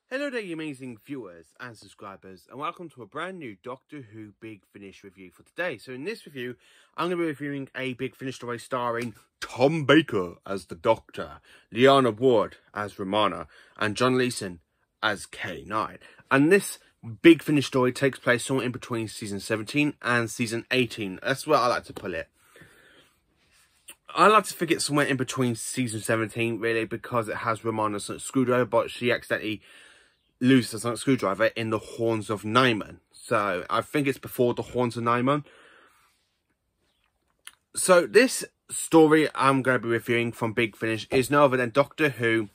Hello there, you amazing viewers and subscribers, and welcome to a brand new Doctor Who Big Finish review for today. So in this review, I'm going to be reviewing a Big Finish story starring Tom Baker as the Doctor, Liana Ward as Romana, and John Leeson as K9. And this Big Finish story takes place somewhere in between Season 17 and Season 18. That's where I like to put it. I like to think it's somewhere in between Season 17, really, because it has Romana's screwdriver, but she accidentally loses the sonic screwdriver in the Horns of Nimon. So I think it's before the Horns of Nimon. So this story I'm going to be reviewing from Big Finish is no other than Doctor Who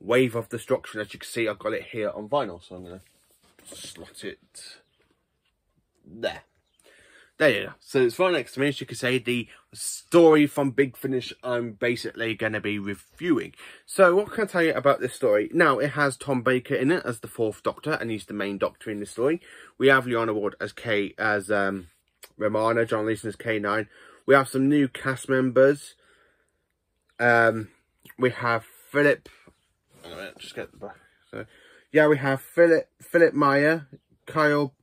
Wave of Destruction. As you can see, I've got it here on vinyl, so I'm going to slot it there. There you go. So it's right next to me, as you can say, the story from Big Finish I'm basically going to be reviewing. So what can I tell you about this story? Now, it has Tom Baker in it as the 4th Doctor, and he's the main Doctor in the story. We have Liana Ward as Romana, John Leeson as K9. We have some new cast members. We have Philip. Just get the back. So, yeah, we have Philip Meyer, Kyle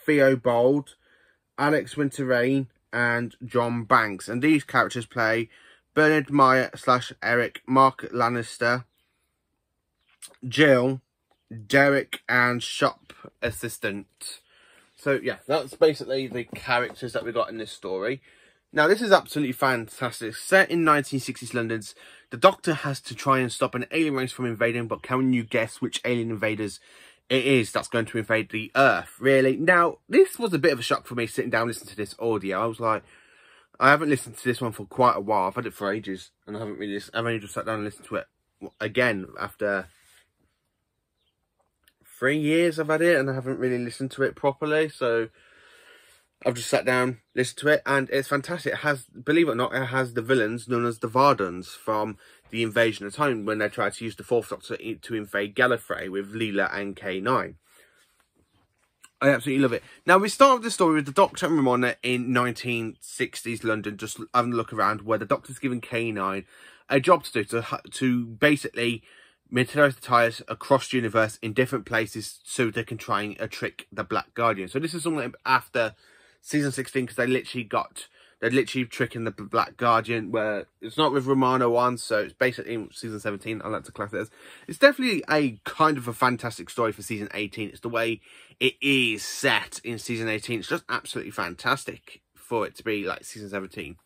Theobald, Alex Winterrain and John Banks. And these characters play Bernard Meyer / Eric, Mark Lannister, Jill, Derek and shop assistant. So yeah, that's basically the characters that we got in this story. Now this is absolutely fantastic. Set in 1960s London, the Doctor has to try and stop an alien race from invading, but can you guess which alien invaders it is that's going to invade the Earth, really? Now, this was a bit of a shock for me sitting down listening to this audio. I was like, I haven't listened to this one for quite a while. I've had it for ages, and I haven't really, I've only just sat down and listened to it again after 3 years I've had it, and I haven't really listened to it properly. So I've just sat down, listened to it, and it's fantastic. It has, believe it or not, it has the villains known as the Vardans from the Invasion of Time, when they tried to use the 4th Doctor to invade Gallifrey with Leela and K9. I absolutely love it. Now, we start with the story with the Doctor and Romana in 1960s London, just having a look around, where the Doctor's given K9 a job to do, to basically materialise the TIRES across the universe in different places so they can try and trick the Black Guardian. So this is something after Season 16, because they're literally tricking the Black Guardian, where it's not with Romana 1, so it's basically in Season 17. I like to class it as. It's definitely a kind of a fantastic story for Season 18. It's the way it is set in Season 18. It's just absolutely fantastic for it to be like Season 17.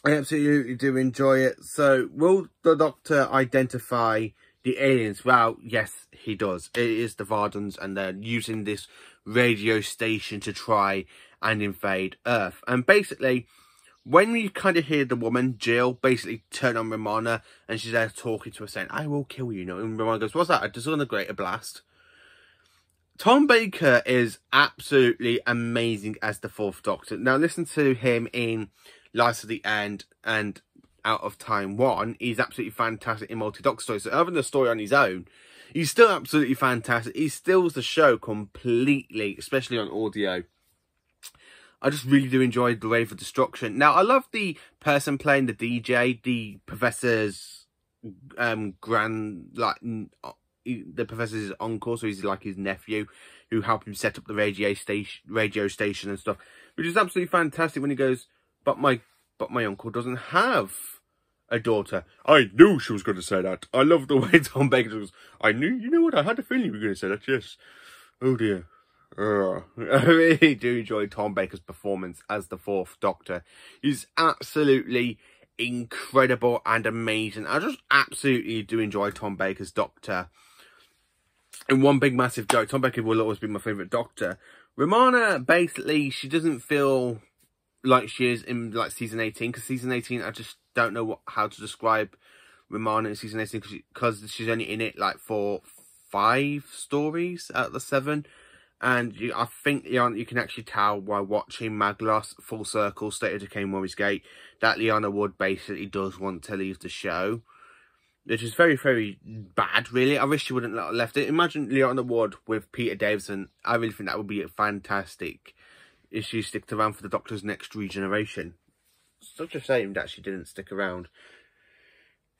I absolutely do enjoy it. So, will the Doctor identify the aliens? Well, yes, he does. It is the Vardans, and they're using this radio station to try and invade Earth. And basically, when we kind of hear the woman, Jill, basically turn on Romana, and she's there talking to her saying, I will kill you, and Romana goes, what's that? A disintegrator blast? Tom Baker is absolutely amazing as the 4th Doctor. Now, listen to him in Lights at the End and Out of Time 1. He's absolutely fantastic in multi-Doctor stories. So other than the story on his own, he's still absolutely fantastic. He steals the show completely, especially on audio. I just really do enjoy the Wave of Destruction. Now, I love the person playing the DJ, the Professor's the Professor's uncle, so he's like his nephew, who helped him set up the radio station and stuff, which is absolutely fantastic when he goes, but my uncle doesn't have a daughter. I knew she was going to say that. I love the way Tom Baker goes, you know what, I had a feeling you were going to say that, yes. Oh dear. I really do enjoy Tom Baker's performance as the 4th Doctor. He's absolutely incredible and amazing. I just absolutely do enjoy Tom Baker's Doctor. And one big massive joke, Tom Baker will always be my favourite Doctor. Romana, basically, she doesn't feel like she is in like Season 18, because Season 18, I just don't know how to describe Romana in Season 18, because she's only in it like for 5 stories out of the 7. And I think you can actually tell by watching Maglos, Full Circle, State of Decay, Morris Gate, that Liana Wood basically does want to leave the show. Which is very, very bad, really. I wish she wouldn't have left it. Imagine Liana Wood with Peter Davidson. I really think that would be fantastic if she sticked around for the Doctor's next regeneration. Such a shame that she didn't stick around.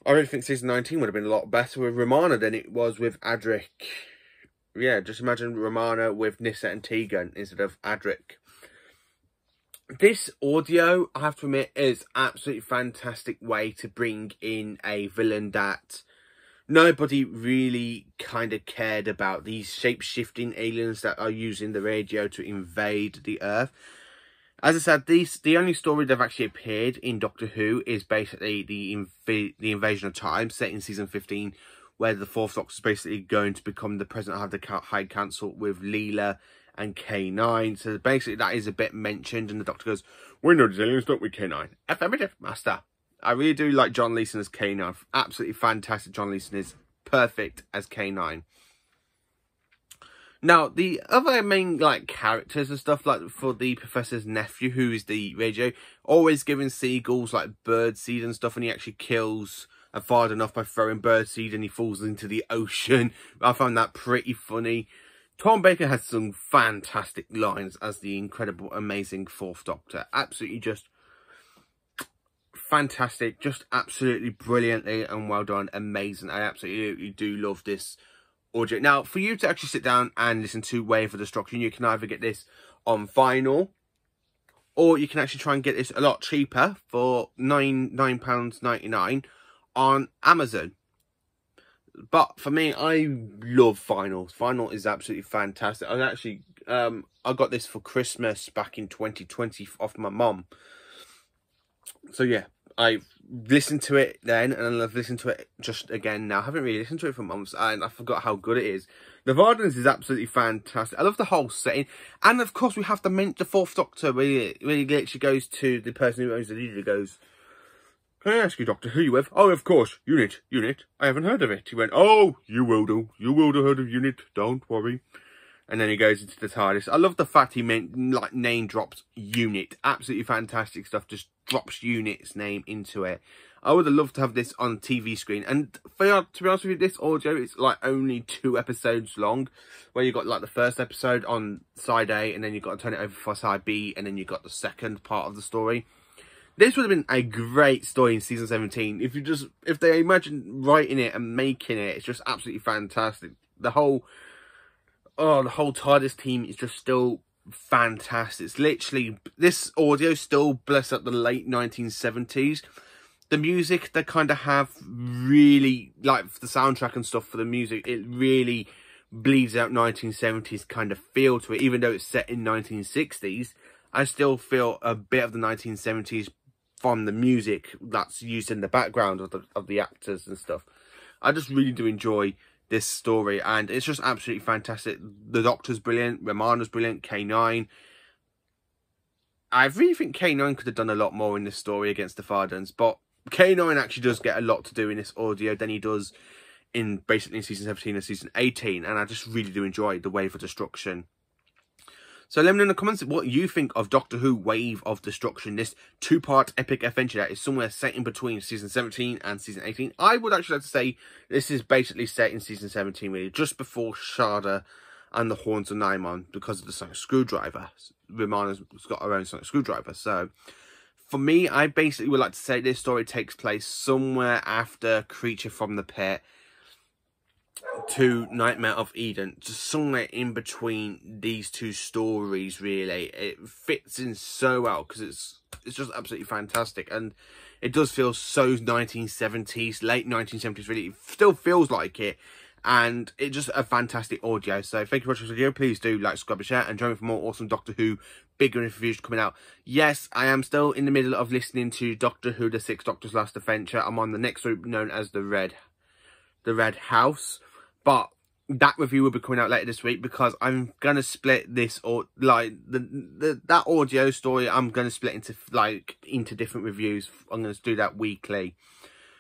I really think season 19 would have been a lot better with Romana than it was with Adric. Yeah, just imagine Romana with Nyssa and Tegan instead of Adric. This audio, I have to admit, is absolutely fantastic way to bring in a villain that nobody really kind of cared about. These shape-shifting aliens that are using the radio to invade the Earth. As I said, the only story they've actually appeared in Doctor Who is basically the Invasion of Time, set in season 15, where the Fourth Doctor is basically going to become the president of the High Council with Leela and K9. So basically that is a bit mentioned, and the Doctor goes, "We know these aliens, don't we, K9? Affirmative, Master." I really do like John Leeson as K9. Absolutely fantastic. John Leeson is perfect as K9. Now, the other main, like, characters and stuff, like, for the Professor's nephew, who is the radio, always giving seagulls, like, birdseed and stuff, and he actually kills a Varden off by throwing birdseed, and he falls into the ocean. I found that pretty funny. Colin Baker has some fantastic lines as the incredible, amazing Fourth Doctor. Absolutely just fantastic, just absolutely brilliantly and well done, amazing. I absolutely do love this audio. Now, for you to actually sit down and listen to Wave of Destruction, you can either get this on vinyl, or you can actually try and get this a lot cheaper for £9.99 on Amazon. But for me, I love vinyl. Vinyl is absolutely fantastic. I actually, I got this for Christmas back in 2020 off my mum. So yeah, I've listened to it then, and I've listened to it just again now. I haven't really listened to it for months, and I forgot how good it is. The Vardens is absolutely fantastic. I love the whole setting. And of course, we have the Fourth Doctor, where he literally goes to the person who owns the leader, goes, "Can I ask you, Doctor, who you with?" "Oh, of course, Unit. I haven't heard of it." He went, "Oh, you will do. You will have heard of Unit, don't worry." And then he goes into the TARDIS. I love the fact he like name drops Unit. Absolutely fantastic stuff. Just drops Unit's name into it. I would have loved to have this on TV screen. And to be honest with you, this audio is like only 2 episodes long, where you got like the first episode on side A, and then you've got to turn it over for side B, and then you got the second part of the story. This would have been a great story in season 17 if they imagine writing it and making it. It's just absolutely fantastic. The whole TARDIS team is just still fantastic. It's literally, this audio still bless up the late 1970s. The music they kind of have really, like the soundtrack and stuff for the music, it really bleeds out 1970s kind of feel to it. Even though it's set in 1960s, I still feel a bit of the 1970s from the music that's used in the background of the actors and stuff. I just really do enjoy this story, and it's just absolutely fantastic. The Doctor's brilliant, Romana's brilliant, K9. I really think K9 could have done a lot more in this story against the Vardens, but K9 actually does get a lot to do in this audio than he does in basically in season 17 and season 18, and I just really do enjoy the Wave of Destruction. So let me know in the comments what you think of Doctor Who Wave of Destruction, this 2-part epic adventure that is somewhere set in between season 17 and season 18. I would actually like to say this is basically set in season 17, really, just before Shada and the Horns of Naimon, because of the sonic screwdriver. Romana's got her own sonic screwdriver. So for me, I basically would like to say this story takes place somewhere after Creature from the Pit to Nightmare of Eden, just somewhere in between these two stories. Really, it fits in so well because it's just absolutely fantastic, and it does feel so 1970s, late 1970s. Really, it still feels like it, and it's just a fantastic audio. So thank you for watching this video. Please do like, subscribe, and share, and join me for more awesome Doctor Who bigger reviews coming out. Yes, I am still in the middle of listening to Doctor Who: The Sixth Doctor's Last Adventure. I'm on the next group known as the Red House. But that review will be coming out later this week, because I'm gonna split this, or like that audio story, I'm gonna split into different reviews. I'm gonna do that weekly.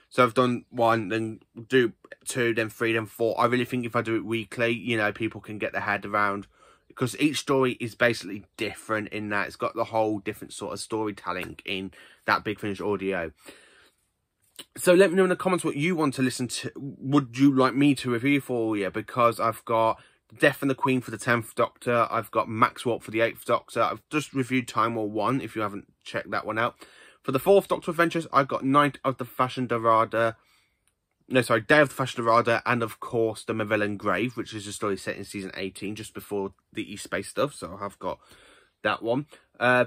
So I've done 1, then do 2, then 3, then 4. I really think if I do it weekly, you know, people can get their head around, because each story is basically different in that it's got the whole different sort of storytelling in that Big Finish audio. So let me know in the comments what you want to listen to. Would you like me to review for you? Because I've got Death and the Queen for the 10th Doctor. I've got Max Warp for the 8th Doctor. I've just reviewed Time War 1, if you haven't checked that one out. For the 4th Doctor Adventures, I've got Night of the Fashion Dorada. Day of the Fashion Rider, and of course the Mavellan Grave, which is a story set in season 18, just before the East Space stuff. So I have got that one.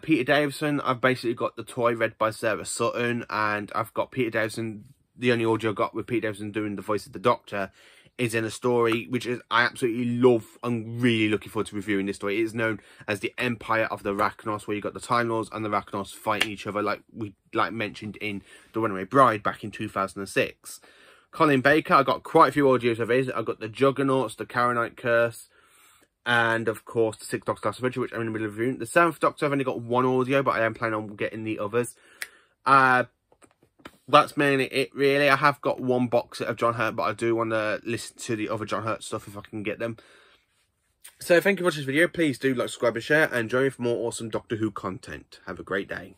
Peter Davidson, I've basically got the toy read by Sarah Sutton, and I've got Peter Davidson. The only audio I got with Peter Davidson doing the voice of the Doctor is in a story which is I absolutely love. I'm really looking forward to reviewing this story. It is known as the Empire of the Rachnos, where you got the Time Lords and the Rachnos fighting each other, like we mentioned in The Runaway Bride back in 2006. Colin Baker, I got quite a few audios of his. I got the Juggernauts, the Caronite Curse, and of course the 6th Doctor Last Adventure, which I'm in the middle of reviewing. The 7th Doctor, I've only got one audio, but I am planning on getting the others. That's mainly it, really. I have got one box set of John Hurt, but I do want to listen to the other John Hurt stuff if I can get them. So thank you for watching this video. Please do like, subscribe and share, and join me for more awesome Doctor Who content. Have a great day.